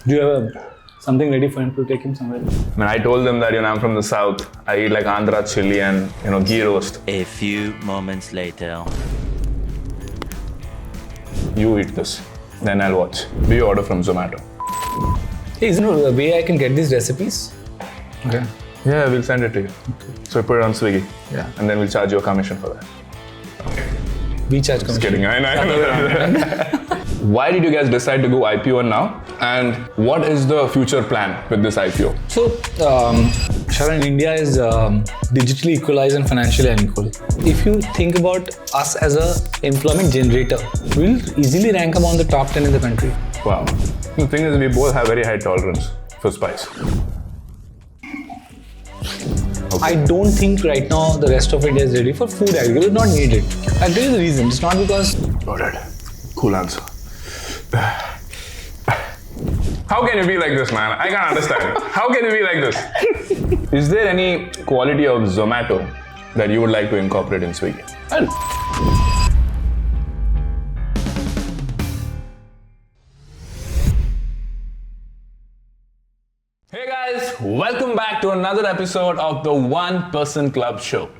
Do you have something ready for him to take him somewhere? Man, I told them that I'm from the south. I eat like Andhra chili and ghee roast. A few moments later. You eat this, then I'll watch. Do you order from Zomato? Hey, isn't there a way I can get these recipes? Okay. Yeah, we'll send it to you. Okay. So we put it on Swiggy. Yeah. And then we'll charge you a commission for that. We charge Just commission. kidding. I know. Why did you guys decide to go IPO now? And what is the future plan with this IPO? So, Sharan, India is digitally equalized and financially unequal. If you think about us as a employment generator, we'll easily rank among the top 10 in the country. Wow. The thing is, we both have very high tolerance for spice. Okay. I don't think right now the rest of India is ready for food agriculture. It's not needed. I'll tell you the reason. It's not because... Got it. Cool answer. How can you be like this, man? I can't understand. How can you be like this? Is there any quality of Zomato that you would like to incorporate in Swiggy? Hey guys, welcome back to another episode of the One Person Club Show.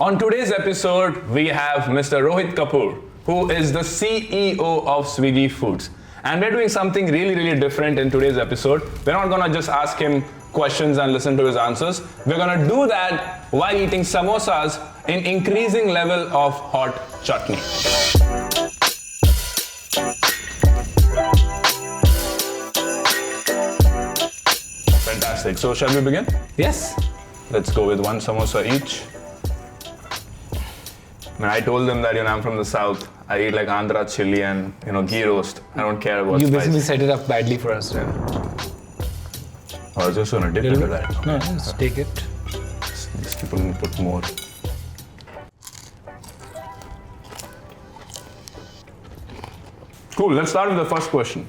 On today's episode, we have Mr. Rohit Kapoor, who is the CEO of Swiggy Foods. And we're doing something really different in today's episode. We're not gonna just ask him questions and listen to his answers. We're gonna do that while eating samosas in increasing level of hot chutney. Fantastic. So shall we begin? Yes. Let's go with one samosa each. Man, I told them that I'm from the south. I eat like Andhra chili and ghee roast. I don't care about You spice. basically set it up badly for us. Yeah. I was just gonna dip into that. No, just take it. These people need to put more. Cool, let's start with the first question.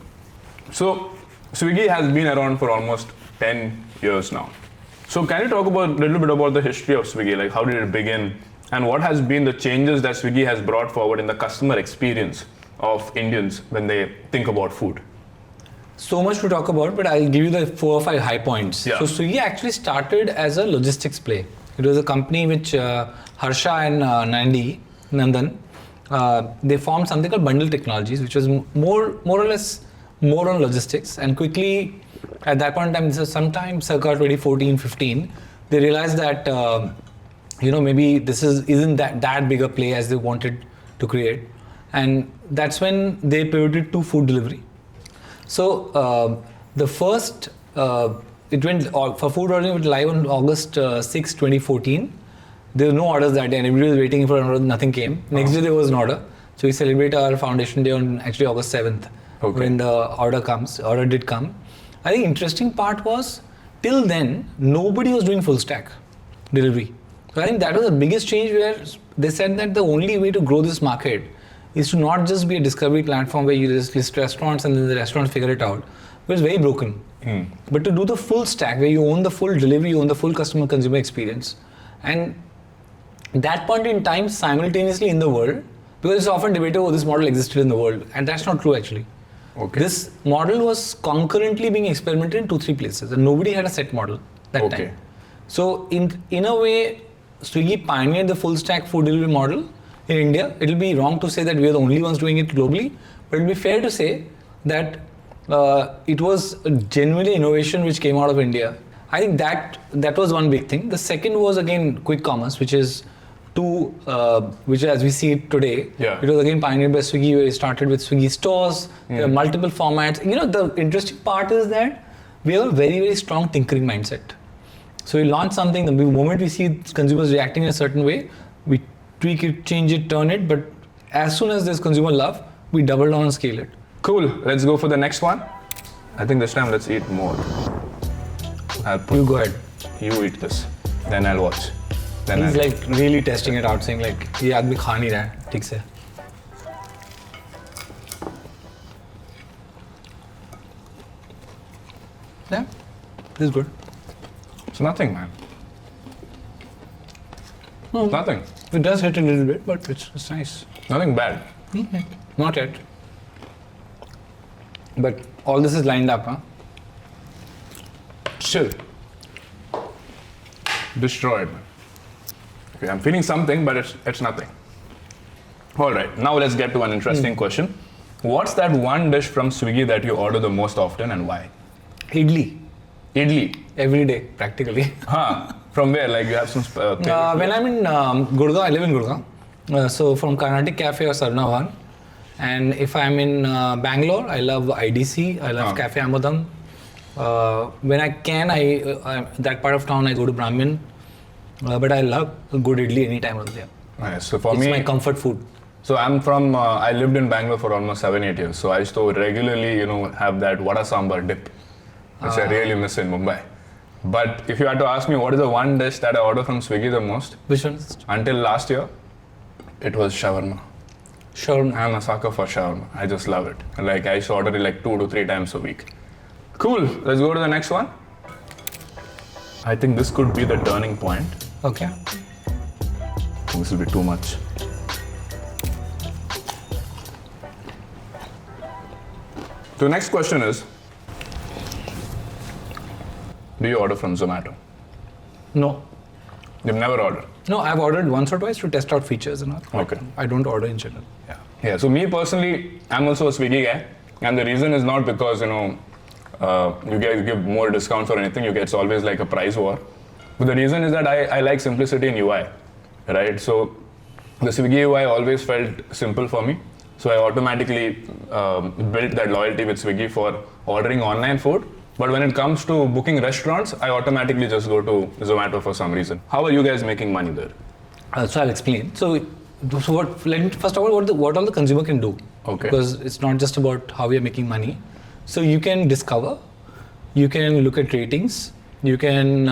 So, Swiggy has been around for almost 10 years now. So can you talk about a little bit about the history of Swiggy? Like how did it begin? And what has been the changes that Swiggy has brought forward in the customer experience of Indians when they think about food? So much to talk about, but I'll give you the 4 or 5 high points. Yeah. So Swiggy actually started as a logistics play. It was a company which Harsha and Nandan, they formed something called Bundle Technologies, which was more or less more on logistics. And quickly, at that point in time, this was sometime circa 2014-15, they realized that maybe this isn't that big a play as they wanted to create. And that's when they pivoted to food delivery. So the first, it went for food ordering, it went live on August 6, 2014. There were no orders that day and everybody was waiting for an order, nothing came. Next day there was an order. So we celebrate our foundation day on actually August 7th, when the order did come. I think interesting part was, till then, nobody was doing full stack delivery. So I think that was the biggest change where they said that the only way to grow this market is to not just be a discovery platform where you just list restaurants and then the restaurants figure it out. It was very broken. But to do the full stack where you own the full delivery, you own the full customer consumer experience. And that point in time simultaneously in the world, because it's often debated, this model existed in the world. And that's not true actually. Okay. This model was concurrently being experimented in 2-3 places and nobody had a set model that time. So in a way, Swiggy pioneered the full stack food delivery model in India. It'll be wrong to say that we are the only ones doing it globally, but it'll be fair to say that it was a genuinely innovation which came out of India. I think that was one big thing. The second was again quick commerce, which as we see it today. Yeah. It was again pioneered by Swiggy, where it started with Swiggy stores. There are multiple formats. The interesting part is that we have a very strong tinkering mindset. So we launch something, the moment we see consumers reacting in a certain way, we tweak it, change it, turn it, but as soon as there's consumer love, we double down and scale it. Cool, let's go for the next one. I think this time let's eat more. You go ahead. You eat this, then I'll watch. He's like really testing it out, saying like, ये आदमी खा नहीं रहा है, ठीक से. Yeah, this is good. It's nothing, man. No, Nothing. It does hit a little bit, but it's nice. Nothing bad. Not yet. But all this is lined up, huh? Still. Destroyed. Okay, I'm feeling something, but it's nothing. All right, now let's get to an interesting question. What's that one dish from Swiggy that you order the most often and why? Idli. Idli. Every day, practically. Huh. From where? Like you have some When I'm in Gurgaon, I live in Gurgaon. So from Carnatic Cafe or Sarnavan. And if I'm in Bangalore, I love IDC. I love Cafe Amadam. When I can, that part of town, I go to Brahmin. But I love good idli any time of the year. Nice. So for It's me, my comfort food. So I'm from, I lived in Bangalore for almost 7-8 years. So I used to regularly, have that vada sambar dip, which I really miss in Mumbai. But if you had to ask me what is the one dish that I order from Swiggy the most, Which one is it? until last year, it was shawarma. Shawarma. I'm a sucker for shawarma. I just love it. Like I used to order it like 2 to 3 times a week. Cool. Let's go to the next one. I think this could be the turning point. Okay. This will be too much. The next question is, do you order from Zomato? No. You've never ordered? No, I've ordered once or twice to test out features and all. Okay. I don't order in general. Yeah. Yeah, so me personally, I'm also a Swiggy guy. And the reason is not because, you guys give more discounts or anything. It's always like a price war. But the reason is that I like simplicity in UI, right? So the Swiggy UI always felt simple for me. So I automatically built that loyalty with Swiggy for ordering online food. But when it comes to booking restaurants, I automatically just go to Zomato for some reason. How are you guys making money there? So I'll explain. So let me first of all what all the consumer can do. Okay. Because it's not just about how we are making money. So you can discover, you can look at ratings, you can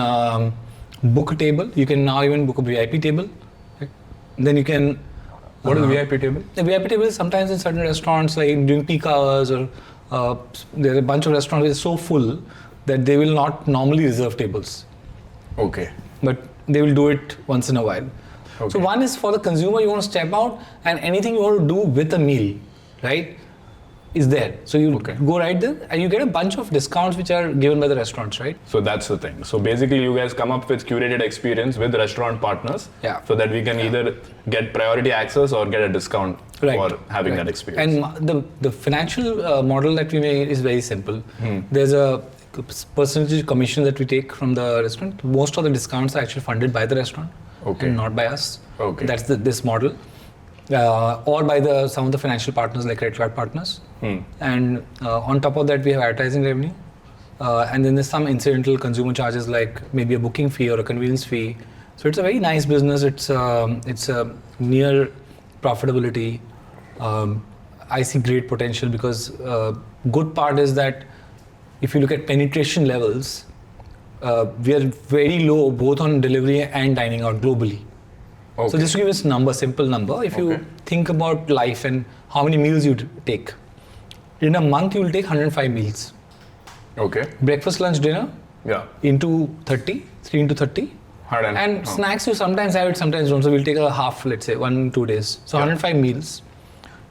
book a table, you can now even book a VIP table. Then you can. What is the VIP table? The VIP table is sometimes in certain restaurants, like during peak hours, or there are a bunch of restaurants that are so full that they will not normally reserve tables. Okay. But they will do it once in a while. Okay. So one is for the consumer, you want to step out and anything you want to do with a meal, right, is there. So you go right there and you get a bunch of discounts which are given by the restaurants, right? So that's the thing. So basically you guys come up with curated experience with restaurant partners so that we can either get priority access or get a discount for having that experience. And the financial model that we make is very simple. There's a percentage commission that we take from the restaurant. Most of the discounts are actually funded by the restaurant and not by us. Okay. That's this model. Or by some of the financial partners like credit card partners. And on top of that, we have advertising revenue. And then there's some incidental consumer charges like maybe a booking fee or a convenience fee. So it's a very nice business. It's a near profitability. I see great potential because good part is that if you look at penetration levels, we are very low both on delivery and dining out globally. Okay. So just to give us a simple number, if you think about life and how many meals you take, in a month you will take 105 meals. Okay. Breakfast, lunch, dinner, into 30, 3 into 30. And snacks you sometimes have it, sometimes don't. So we'll take a half, let's say 1-2 days. So 105 meals.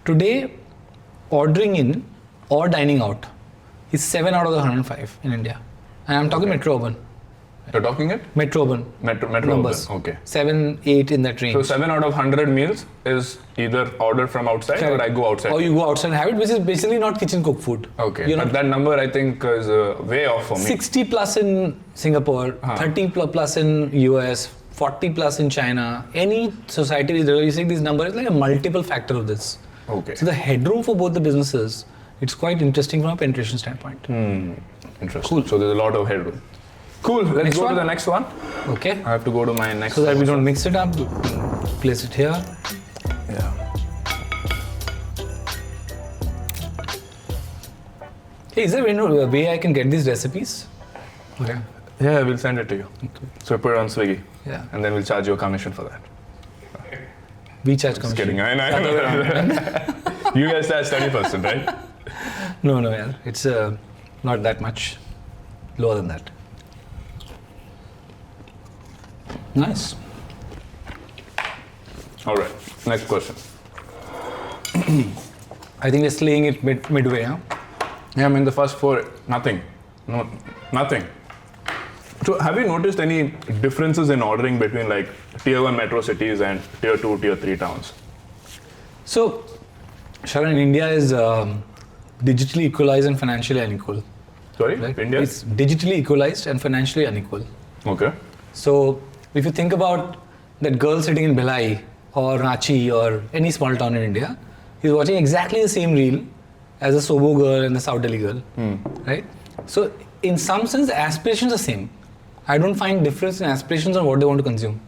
Today, ordering in or dining out is 7 out of the 105 in India. And I'm talking metro urban. You're talking it? Metro urban. Metro numbers. urban. Okay. 7, 8 in that range. So 7 out of 100 meals is either ordered from outside or I go outside. Or you go outside and have it, which is basically not kitchen cooked food. Okay. But that number I think is way off for me. 60 plus in Singapore, 30 plus in US, 40 plus in China. Any society is releasing these numbers is like a multiple factor of this. Okay. So the headroom for both the businesses, it's quite interesting from a penetration standpoint. Interesting. Cool. So there's a lot of headroom. Cool. Let's go to the next one. Okay. I have to go to my next So that one. we don't mix it up, place it here. Yeah. Hey, is there a way I can get these recipes? Okay. Yeah, we'll send it to you. Okay. So put it on Swiggy. Yeah. And then we'll charge you a commission for that. We charge Just commission. kidding. I know. You guys charge 30%, right? No, yeah. It's not that much. Lower than that. Nice. All right. Next question. I think we're slaying it midway, huh? Yeah, I mean the first 4, nothing. No, nothing. So have you noticed any differences in ordering between like tier 1 metro cities and tier 2, tier 3 towns? So, Sharan, India is digitally equalized and financially unequal. Sorry, Right? India? It's digitally equalized and financially unequal. Okay. So, if you think about that girl sitting in Bhilai or Ranchi or any small town in India, he's watching exactly the same reel as a Sobo girl and the South Delhi girl, right? So, in some sense, the aspirations are same. I don't find difference in aspirations on what they want to consume.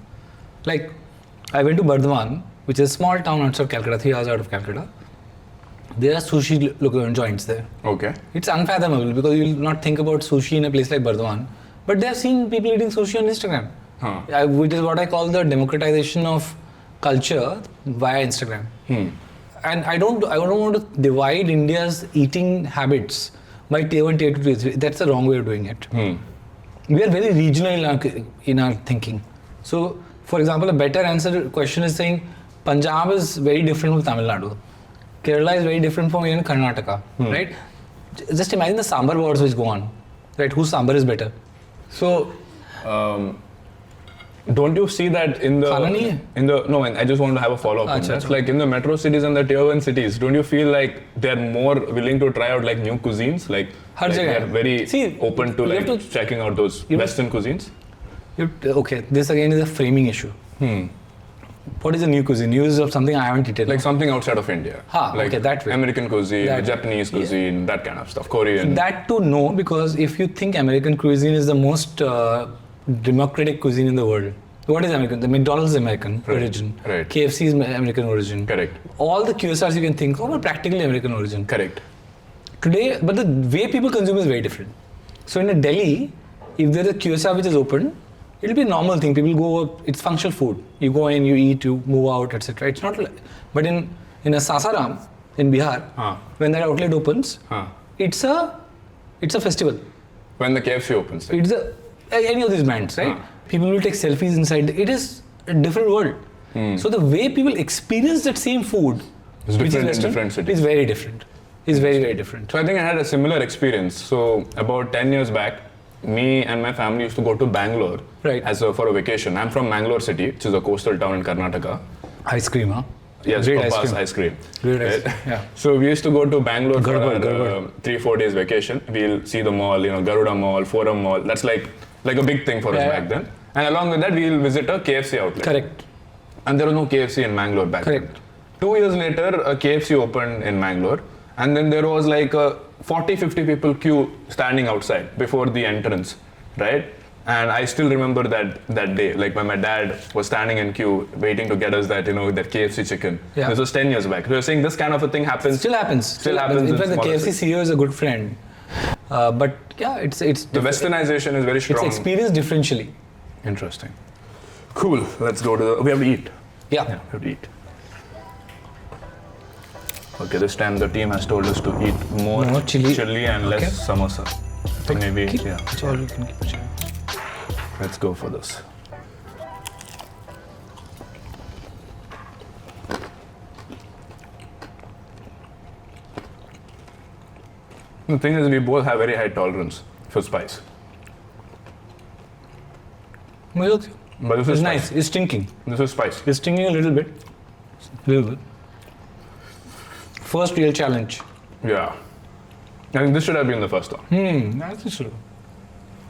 Like, I went to Bardhaman, which is a small town outside Calcutta, 3 hours out of Calcutta. There are sushi joints there. Okay. It's unfathomable because you will not think about sushi in a place like Bardhaman. But they have seen people eating sushi on Instagram, which is what I call the democratization of culture via Instagram. And I don't want to divide India's eating habits by tier 1, tier 2, tier 3. That's the wrong way of doing it. We are very regional in our thinking. So, for example, a better answer question is saying Punjab is very different from Tamil Nadu. Kerala is very different from even Karnataka, right? Just imagine the sambar wars which go on, right? Whose sambar is better? So, don't you see that I just want to have a follow-up on that. Like in the metro cities and the tier 1 cities, don't you feel like they're more willing to try out like new cuisines? Like they're very open to checking out those Western cuisines? Okay, this again is a framing issue. What is a new cuisine? News of something I haven't eaten. Like something outside of India. Like okay, that way. American cuisine, Japanese cuisine, that kind of stuff. Korean. That too, no, because if you think American cuisine is the most democratic cuisine in the world. What is American? The McDonald's is American origin. Right. KFC is American origin. Correct. All the QSRs you can think of are practically American origin. Correct. Today, but the way people consume is very different. So in a Delhi, if there's a QSR which is open, it'll be a normal thing. People go, it's functional food. You go in, you eat, you move out, etc. It's not like, but in a Sasaram, in Bihar, when that outlet opens, it's a festival. When the KFC opens. It's any of these brands, right? People will take selfies inside. It is a different world. So the way people experience that same food, it's different in different cities. Is very different. It's very, very different. So I think I had a similar experience. So about 10 years back, me and my family used to go to Bangalore for a vacation. I'm from Mangalore city, which is a coastal town in Karnataka. Ice cream, huh? Yes, Papa's ice cream. Great ice cream. Yeah. So we used to go to Bangalore for 3-4 days vacation. We'll see the mall, Garuda Mall, Forum Mall. That's like a big thing for us back then. And along with that, we'll visit a KFC outlet. Correct. And there was no KFC in Mangalore back then. 2 years later, a KFC opened in Mangalore. And then there was like a 40-50 people queue standing outside before the entrance, right? And I still remember that day, like when my dad was standing in queue waiting to get us that KFC chicken. Yeah. This was 10 years back. So you're saying this kind of a thing happens? Still happens. Still happens. In fact, the KFC CEO is a good friend. But yeah, it's the westernization is very strong. It's experienced differentially. Interesting. Cool. Let's go to we have to eat. Yeah. We have to eat. Okay, this time the team has told us to eat more chili and less samosa. So maybe, That's all you can keep. Let's go for this. The thing is, we both have very high tolerance for spice. But this is nice. It's stinking. This is spice. It's stinking a little bit. First real challenge. Yeah. I think this should have been the first one. I think so.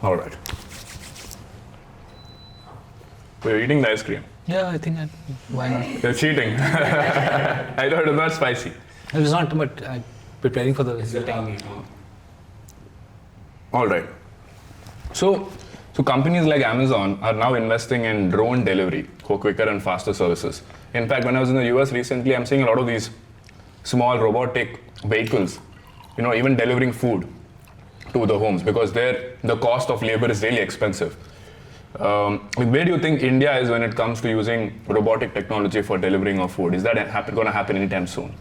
All right. So you're eating the ice cream. Yeah, I think why not? You're cheating. I thought it was not spicy. It was not, but I'm preparing for the visiting. All right. So companies like Amazon are now investing in drone delivery for quicker and faster services. In fact, when I was in the US recently, I'm seeing a lot of these small robotic vehicles, even delivering food to the homes because the cost of labor is really expensive. Where do you think India is when it comes to using robotic technology for delivering of food? Is that going to happen anytime soon?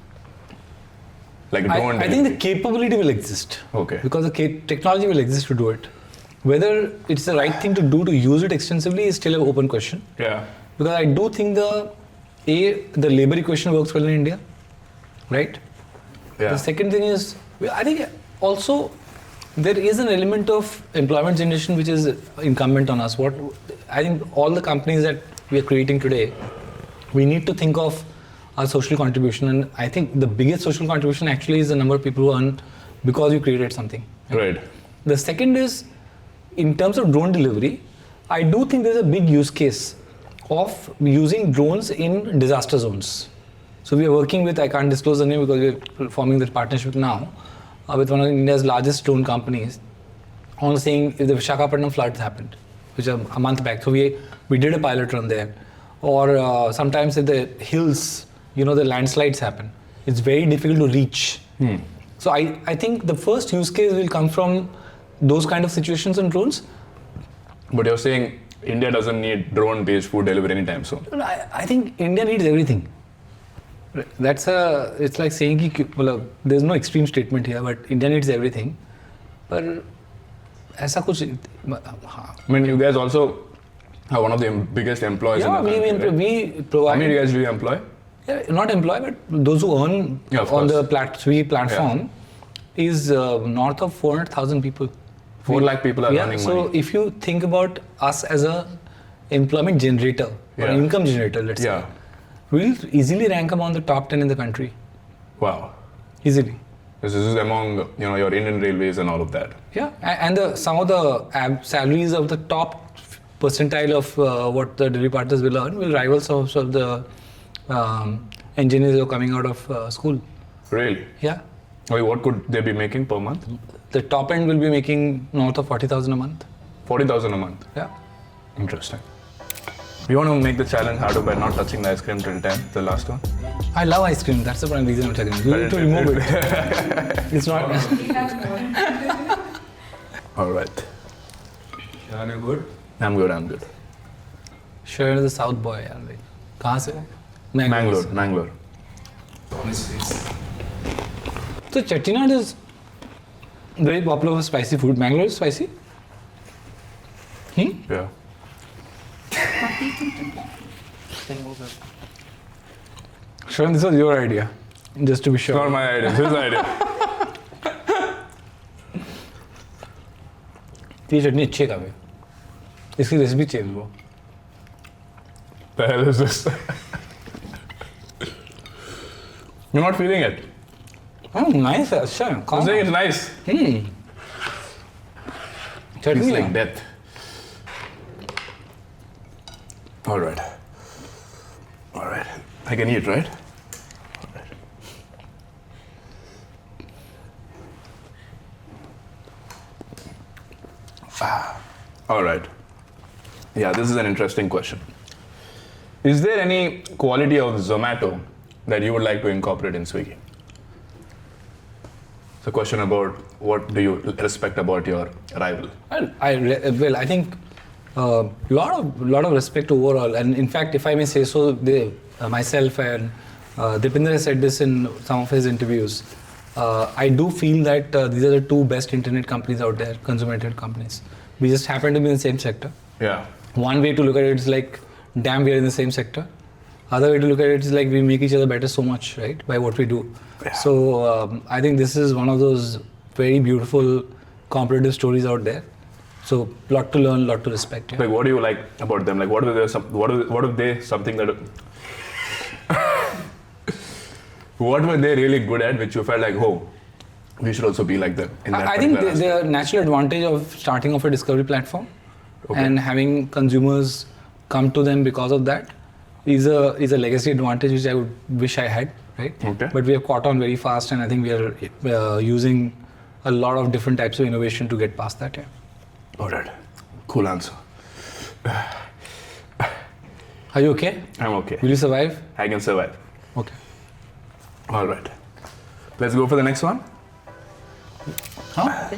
Like drone I think the capability will exist. Okay. Because the technology will exist to do it. Whether it's the right thing to do to use it extensively is still an open question. Yeah. Because I do think the labor equation works well in India, right? Yeah. The second thing is, I think also there is an element of employment generation which is incumbent on us. What I think all the companies that we are creating today, we need to think of our social contribution, and I think the biggest social contribution actually is the number of people who earn because you created something. Right. The second is, in terms of drone delivery, I do think there's a big use case of using drones in disaster zones. So we are working with, I can't disclose the name because we're forming this partnership now, with one of India's largest drone companies, on saying if the Visakhapatnam floods happened, which are a month back. So we did a pilot run there. Or sometimes if the hills, the landslides happen, it's very difficult to reach. So I think the first use case will come from those kind of situations on drones. But you're saying India doesn't need drone-based food delivery anytime soon. I think India needs everything. It's like saying there's no extreme statement here, but India needs everything. But ऐसा कुछ I mean, you guys also are one of the biggest employers in the country. We provide. How many do you guys do you employ? Yeah, not employ, but those who earn on the Swiggy platform is north of 400,000 people. 4 lakh people are earning so money. If you think about us as a employment generator or income generator, let's say, we'll easily rank among the top 10 in the country. Wow. Easily. This is among your Indian Railways and all of that. Yeah, and some of the salaries of the top percentile of what the delivery partners will earn will rival some of the engineers who are coming out of school. Really? Yeah. Okay, what could they be making per month? The top end will be making north of 40,000 a month. 40,000 a month? Yeah. Interesting. You want to make the challenge harder by not touching the ice cream till 10, the last one? I love ice cream. That's the prime reason I'm telling you. You need to remove it. It's not. All right. Sharan, you good? I'm good. Sharan is a South boy. यार. कहाँ से? Mangalore. So Chettinad is very popular for spicy food. Mangalore is spicy? Yeah. Sharan, this was your idea. Just to be sure. It's not my idea. It's his idea. ये चटनी अच्छी है काफी. इसकी recipe change वो. The hell is this? You're not feeling it. Oh, nice. अच्छा. I'm saying it's nice. Chutney It's like death. All right. I can eat, right? All right. Yeah, this is an interesting question. Is there any quality of Zomato that you would like to incorporate in Swiggy? It's a question about what do you respect about your rival? I think lot of respect overall, and in fact, if I may say so, myself and Dipinder has said this in some of his interviews. I do feel that these are the two best internet companies out there, consumer internet companies. We just happen to be in the same sector. Yeah. One way to look at it is like, damn, we are in the same sector. Other way to look at it is like, we make each other better so much, right, by what we do. Yeah. So I think this is one of those very beautiful competitive stories out there. So lot to learn, lot to respect. Yeah. Like, what do you like about them? Like, what are they something that what were they really good at, which you felt like, oh, we should also be like them in that I think aspect? the natural advantage of starting off a discovery platform and having consumers come to them because of that is a legacy advantage which I would wish I had, right? Okay. But we have caught on very fast, and I think we are using a lot of different types of innovation to get past that. Yeah. All right. Cool answer. Are you okay? I'm okay. Will you survive? I can survive. Okay. All right. Let's go for the next one. Huh?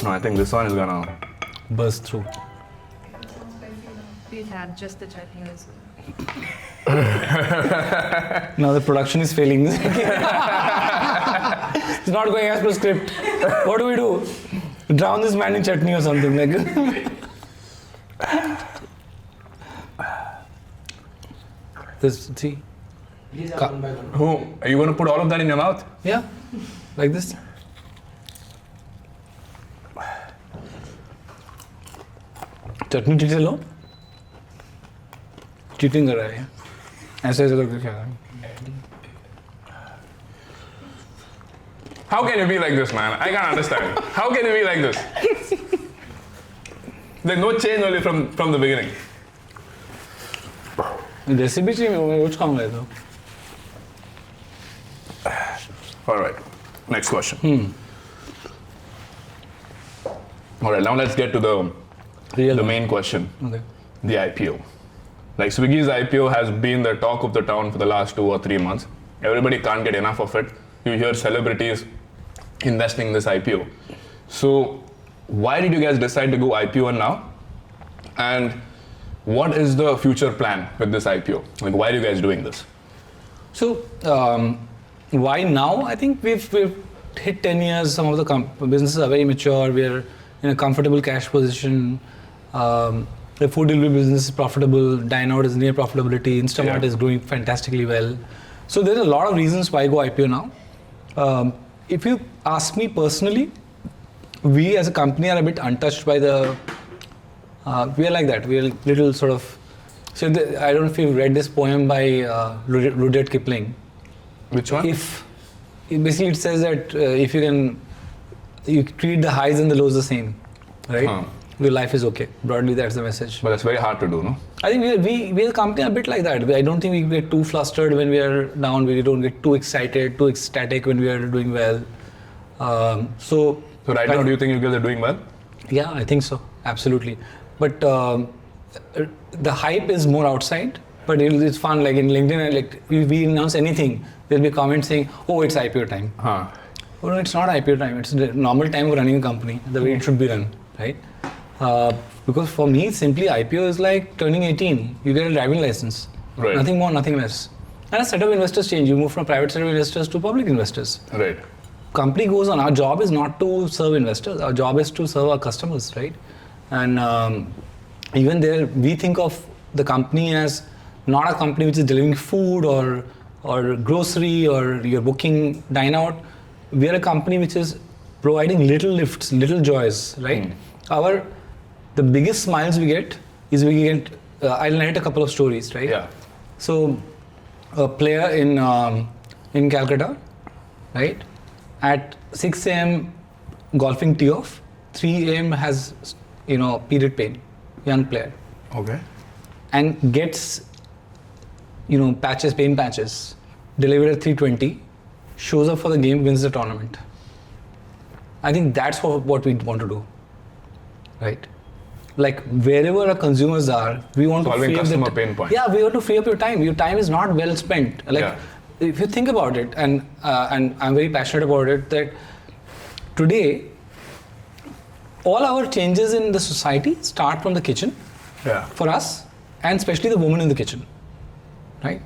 No, I think this one is gonna Burst through. We had just the chutney as well. Now the production is failing. It's not going as per script. What do we do? Drown this man in chutney or something like. See, Who? Are you going to put all of that in your mouth? Yeah, like this. चटनी ठीक से लो. Cheating कर रहा है. ऐसे करके खा रहा है. How can you be like this, man? I can't understand. How can you be like this? There's no change only from the beginning. Recipe चाहिए मैं रोज खाऊंगा तो. All right. Next question. All right. Now let's get to the main question. Okay. The IPO. Like Swiggy's IPO has been the talk of the town for the last 2 or 3 months. Everybody can't get enough of it. You hear celebrities investing in this IPO. So why did you guys decide to go IPO now? And what is the future plan with this IPO? Like, why are you guys doing this? So why now? I think we've hit 10 years. Some of the businesses are very mature. We are in a comfortable cash position. The food delivery business is profitable. Dine Out is near profitability. Instamart is growing fantastically well. So there's a lot of reasons why go IPO now. If you ask me personally, we as a company are a bit untouched by the. We are like that. We are little sort of. So I don't know if you've read this poem by Rudyard Kipling. Which one? Basically it says that if you treat the highs and the lows the same, right? Your life is okay. Broadly, that's the message. But that's very hard to do, no? I think we as a company are a bit like that. I don't think we get too flustered when we are down. We don't get too excited, too ecstatic when we are doing well. So right now, do you think you guys are doing well? Yeah, I think so. Absolutely. But the hype is more outside. But it's fun. Like in LinkedIn, like if we announce anything, there'll be comments saying, "Oh, it's IPO time." Oh, no, it's not IPO time. It's the normal time of running a company, the way it should be run, right? Because for me, simply IPO is like turning 18. You get a driving license. Right. Nothing more, nothing less. And a set of investors change. You move from private set of investors to public investors. Right. Company goes on. Our job is not to serve investors. Our job is to serve our customers, right? And even there, we think of the company as not a company which is delivering food or grocery or you're booking Dine Out. We are a company which is providing little lifts, little joys, right? The biggest smiles we get is I'll narrate a couple of stories, right? Yeah. So, a player in Calcutta, right? At 6 a.m. golfing tee off, 3 a.m. has, period pain, young player. Okay. And gets, pain patches, delivered at 3:20, shows up for the game, wins the tournament. I think that's what we want to do, right? Like wherever our consumers are, we want solving to free customer up pain point. Yeah, we want to free up your time. Your time is not well spent. Like if you think about it, and I'm very passionate about it, that today all our changes in the society start from the kitchen. Yeah. For us, and especially the woman in the kitchen, right?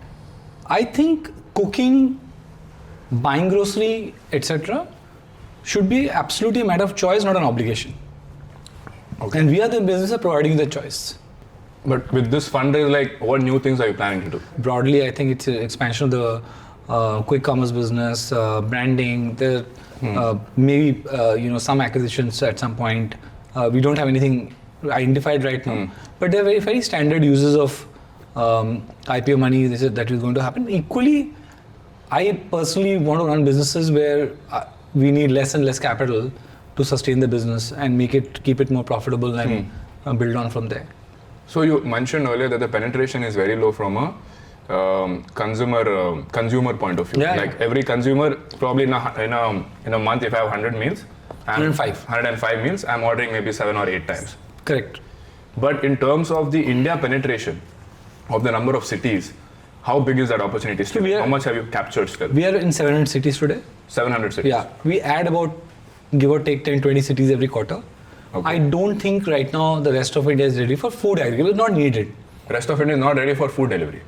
I think cooking, buying grocery, etc., should be absolutely a matter of choice, not an obligation. Okay. And we are the business of providing the choice. But with this fundraise, like, what new things are you planning to do? Broadly, I think it's an expansion of the quick commerce business, branding. Maybe some acquisitions at some point. We don't have anything identified right now, but they're very, very standard uses of IPO money that is going to happen. Equally, I personally want to run businesses where we need less and less capital to sustain the business and keep it more profitable and build on from there. So you mentioned earlier that the penetration is very low from a consumer point of view. Yeah, like every consumer, probably in a month, if I have 100 meals, 105 meals, I'm ordering maybe 7 or 8 times. Correct. But in terms of the India penetration of the number of cities, how big is that opportunity still? How much have you captured still? We are in 700 cities today. 700 cities? Yeah. We add about, give or take, 10-20 cities every quarter. Okay. I don't think right now the rest of India is ready for food delivery. It's not needed. The rest of India is not ready for food delivery?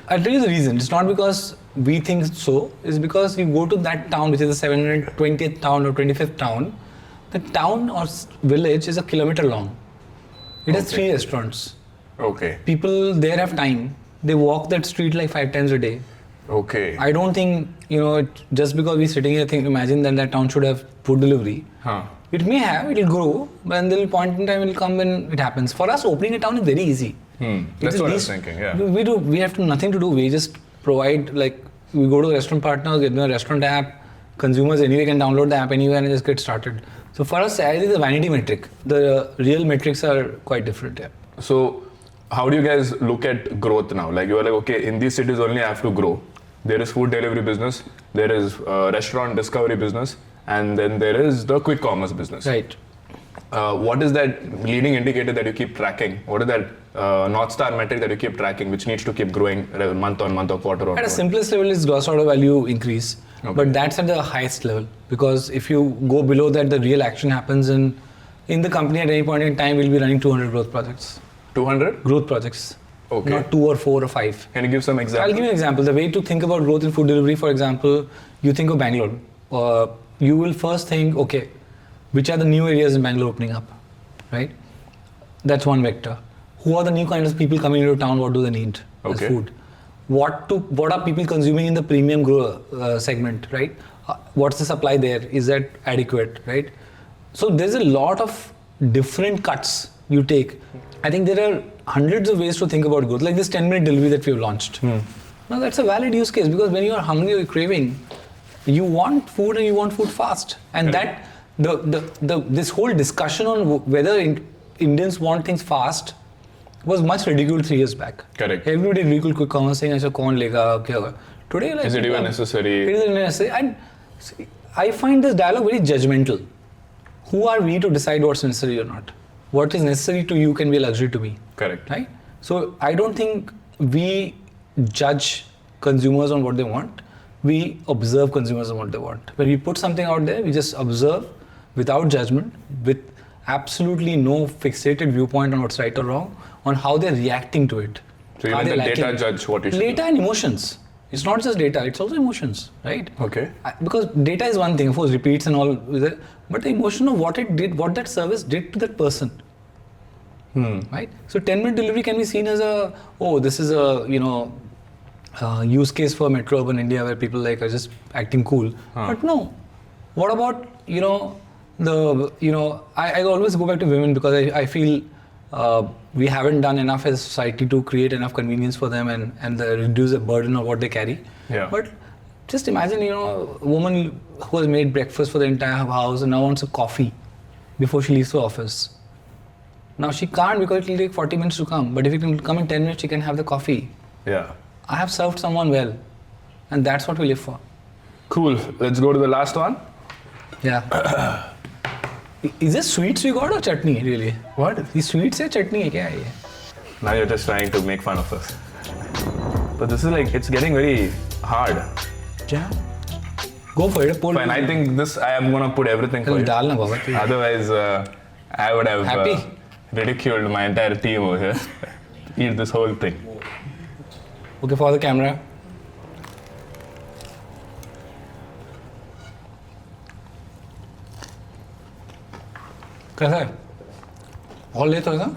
I'll tell you the reason. It's not because we think so. It's because you go to that town, which is the 720th town or 25th town. The town or village is a kilometer long. It has 3 restaurants. Okay. People there have time. They walk that street like 5 times a day. Okay. I don't think, just because we're sitting here, imagine that town should have food delivery. Huh. It may have, it'll grow, but then there'll point in time will come when it happens. For us, opening a town is very easy. That's what I was thinking, yeah. We have nothing to do. We just provide, we go to the restaurant partners, get them a restaurant app. Consumers anyway can download the app anywhere and just get started. So for us, I think the vanity metric. The real metrics are quite different. Yeah. So, how do you guys look at growth now? Like, you are like, okay, in these cities only I have to grow. There is food delivery business, there is restaurant discovery business, and then there is the quick commerce business. Right. What is that leading indicator that you keep tracking? What is that North Star metric that you keep tracking, which needs to keep growing month on month or quarter on At a quarter? simplest level is gross order value increase. Okay. But that's at the highest level, because if you go below that, the real action happens in the company. At any point in time, we'll be running 200 growth projects. 200? Growth projects. Okay. Not 2 or 4 or 5. Can you give some examples? I'll give you an example. The way to think about growth in food delivery, for example, you think of Bangalore. You will first think, okay, which are the new areas in Bangalore opening up, right? That's one vector. Who are the new kinds of people coming into town? What do they need as Okay. food? What are people consuming in the premium segment, right? What's the supply there? Is that adequate, right? So there's a lot of different cuts you take. I think there are hundreds of ways to think about growth, like this 10-minute delivery that we've launched. Now that's a valid use case, because when you are hungry or craving, you want food and you want food fast. And Correct. that this whole discussion on whether Indians want things fast was much ridiculed 3 years back. Correct. Everybody ridiculed quick commerce, saying, "Acha, kaun lega, kya hoga?" Today, like, Is it even necessary? It is necessary. And see, I find this dialogue very judgmental. Who are we to decide what's necessary or not? What is necessary to you can be a luxury to me. Correct. Right? So I don't think we judge consumers on what they want. We observe consumers on what they want. When we put something out there, we just observe without judgment, with absolutely no fixated viewpoint on what's right or wrong, on how they're reacting to it. So Are even they the data liking it? judge what you should Data and emotions. It's not just data, it's also emotions, right? Okay. Because data is one thing, of course, repeats and all, but the emotion of what it did, what that service did to that person. Right? So 10-minute delivery can be seen as this is a, use case for metro urban India where people are just acting cool. But no. What about, I always go back to women, because I feel we haven't done enough as a society to create enough convenience for them and reduce the burden of what they carry. Yeah. But just imagine, a woman who has made breakfast for the entire house and now wants a coffee before she leaves the office. Now she can't, because it will take 40 minutes to come. But if it can come in 10 minutes, she can have the coffee. Yeah. I have served someone well. And that's what we live for. Cool. Let's go to the last one. Yeah. Is this sweets we got or chutney, really? What? These sweets or chutney? Kya hai ye? Now you're just trying to make fun of us. But this is it's getting very hard. Yeah. Go for it. Fine, I think I am gonna put everything for you. Dalna baba. Otherwise, I would have Happy? ridiculed my entire team over here. Eat this whole thing. Okay, for the camera. कैसा है? All late होगा?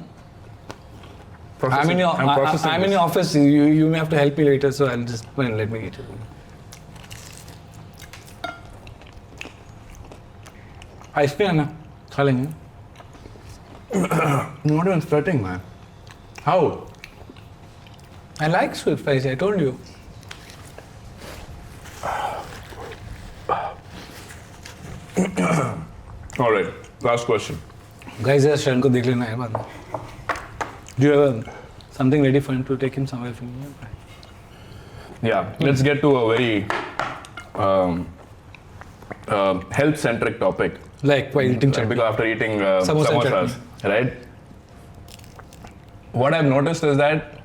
I'm in your office. You may have to help me later, so I'll just let me eat it. Ice cream ना खा लेंगे. Not even sweating, man. How? I like sweet spicy. I told you. All right. Last question. Guys, जरा शरण को देख लेना है बाद में. Do you have something ready for him to take him somewhere from here? Yeah. Let's get to a very health-centric topic. Like while eating chutney. Because after eating Samosa and samosas, right? What I've noticed is that,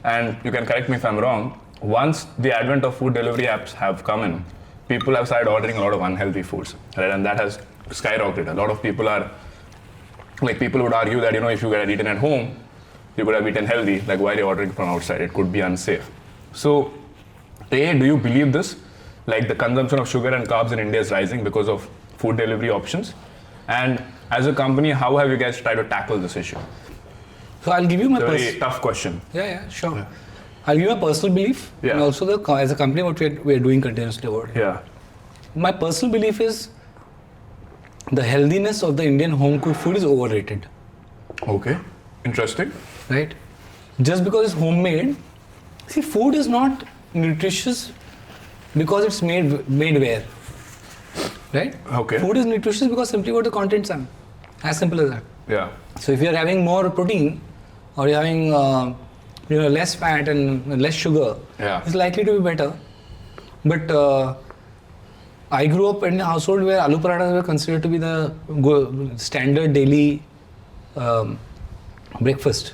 and you can correct me if I'm wrong, once the advent of food delivery apps have come in, people have started ordering a lot of unhealthy foods, right? And that has skyrocketed. A lot of people are, people would argue that, if you had eaten at home, you could have eaten healthy. Like, why are you ordering from outside? It could be unsafe. So, A, do you believe this? Like, the consumption of sugar and carbs in India is rising because of food delivery options? And as a company, how have you guys tried to tackle this issue? So I'll give you my It's a very tough question. Yeah, sure. I'll give you a personal belief, Yeah. and also as a company, what we're doing continuously over here. Yeah. My personal belief is the healthiness of the Indian home cooked food is overrated, Okay. Interesting. right? Just because it's homemade, see, food is not nutritious because it's made where, right? Okay. Food is nutritious because simply what the contents are, as simple as that. Yeah. So if you're having more protein, or you're having less fat and less sugar, Yeah. it's likely to be better. But I grew up in a household where aloo parathas were considered to be the standard daily breakfast.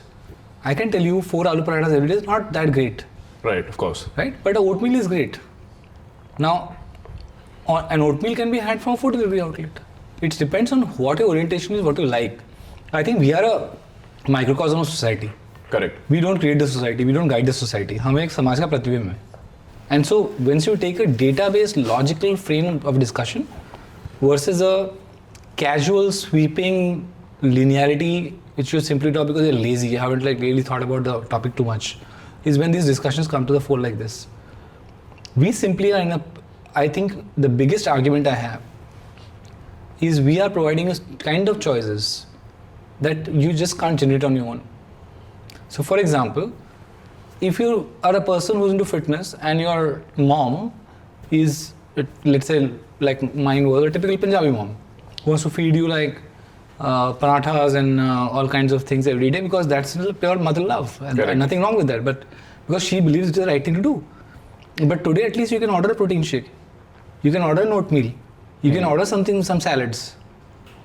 I can tell you 4 aloo parathas every day is not that great, Right. Of course. right? But oatmeal is great. Now, an oatmeal can be had from a food delivery outlet. It depends on what your orientation is, what you like. I think we are a microcosm of society. Correct. We don't create the society, we don't guide the society. हम एक समाज का प्रतिबिंब हैं. And so, once you take a data-based logical frame of discussion versus a casual sweeping linearity, which you simply talk because you're lazy, you haven't really thought about the topic too much, is when these discussions come to the fore like this. We simply are I think the biggest argument I have is we are providing a kind of choices that you just can't generate on your own. So for example, if you are a person who's into fitness and your mom is, let's say, like mine was a typical Punjabi mom, who wants to feed you parathas and all kinds of things every day because that's pure mother love and nothing wrong with that, but because she believes it's the right thing to do. But today at least you can order a protein shake, you can order an oatmeal, you can order some salads.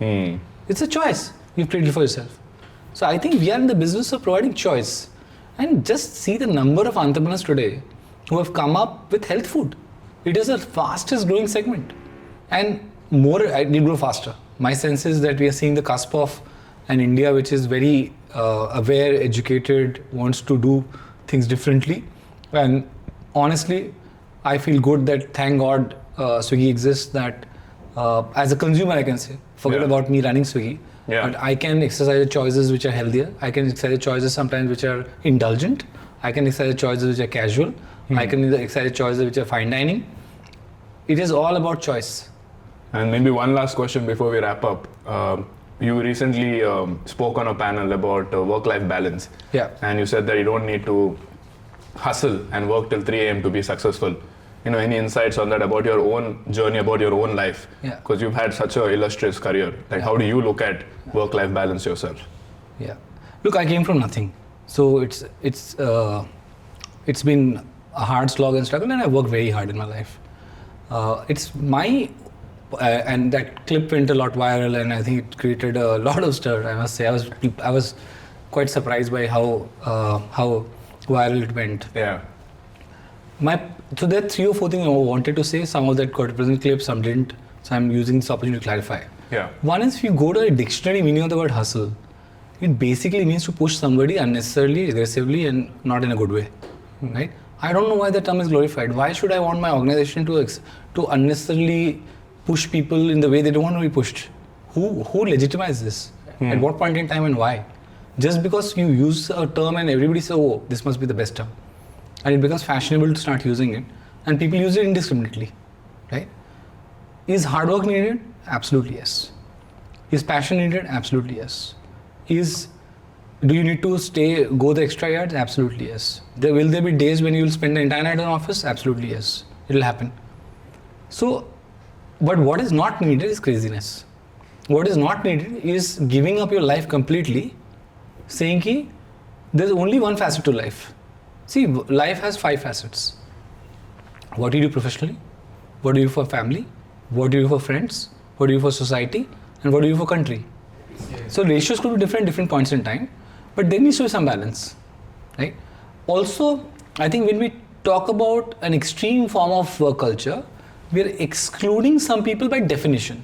It's a choice you've created for yourself. So I think we are in the business of providing choice. And just see the number of entrepreneurs today who have come up with health food. It is the fastest growing segment. And it will grow faster. My sense is that we are seeing the cusp of an India which is very aware, educated, wants to do things differently. And honestly, I feel good that thank God Swiggy exists, that as a consumer I can say, forget about me running Swiggy. Yeah. But I can exercise choices which are healthier. I can exercise choices sometimes which are indulgent. I can exercise choices which are casual. I can exercise choices which are fine dining. It is all about choice. And maybe one last question before we wrap up. You recently spoke on a panel about work-life balance. Yeah. And you said that you don't need to hustle and work till 3 a.m. to be successful. Any insights on that about your own journey, about your own life? Yeah. Because you've had such an illustrious career. How do you look at work-life balance yourself? Yeah. Look, I came from nothing. So it's been a hard slog and struggle, and I worked very hard in my life. And that clip went a lot viral, and I think it created a lot of stir. I must say, I was quite surprised by how viral it went. Yeah. So there are 3 or 4 things I wanted to say. Some of that got present clips, some didn't. So I'm using this opportunity to clarify. Yeah. One is, if you go to a dictionary meaning of the word hustle, it basically means to push somebody unnecessarily, aggressively, and not in a good way, right? I don't know why the term is glorified. Why should I want my organization to unnecessarily push people in the way they don't want to be pushed? Who legitimizes this? At what point in time and why? Just because you use a term and everybody says, oh, this must be the best term. And it becomes fashionable to start using it. And people use it indiscriminately, right? Is hard work needed? Absolutely yes. Is passion needed? Absolutely yes. Do you need to go the extra yards? Absolutely yes. Will there be days when you will spend the entire night in office? Absolutely yes. It will happen. So, but what is not needed is craziness. What is not needed is giving up your life completely, saying ki there's only one facet to life. See, life has 5 facets. What do you do professionally? What do you do for family? What do you do for friends? What do you do for society? And what do you do for country? So ratios could be different points in time, but there needs to be some balance, right? Also, I think when we talk about an extreme form of work culture, we are excluding some people by definition.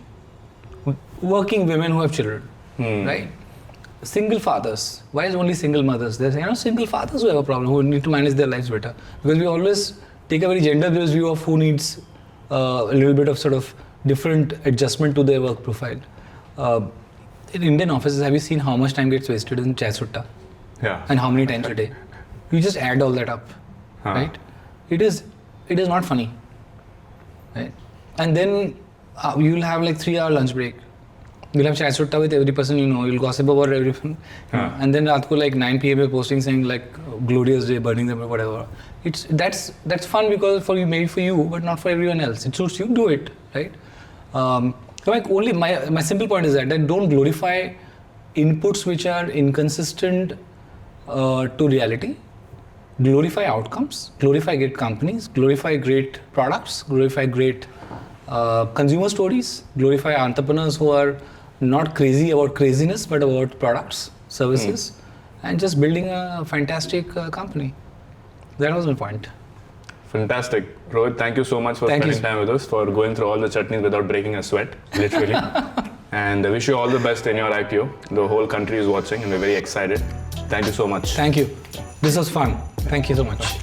Working women who have children, right? Single fathers. Why is only single mothers? There's single fathers who have a problem, who need to manage their lives better. Because we always take a very gender-based view of who needs a little bit of sort of different adjustment to their work profile. In Indian offices, have you seen how much time gets wasted in chai sutta? Yeah. And how many times a day? You just add all that up. right? It is not funny, right? And then you'll have like 3-hour lunch break. You'll have chat sutta with every person you know. You'll gossip about everyone. And then raat ko like 9 p.m. you're posting saying like glorious day, burning them or whatever. That's fun because maybe for you, but not for everyone else. It suits you, do it, right? So like only my simple point is that don't glorify inputs which are inconsistent to reality. Glorify outcomes, glorify great companies, glorify great products, glorify great consumer stories, glorify entrepreneurs who are not crazy about craziness but about products, services, and just building a fantastic company. That was my point. Fantastic. Rohit, thank you so much for spending time with us, for going through all the chutneys without breaking a sweat, literally. And I wish you all the best in your IPO. The whole country is watching and we're very excited. Thank you so much. Thank you. This was fun. Thank you so much.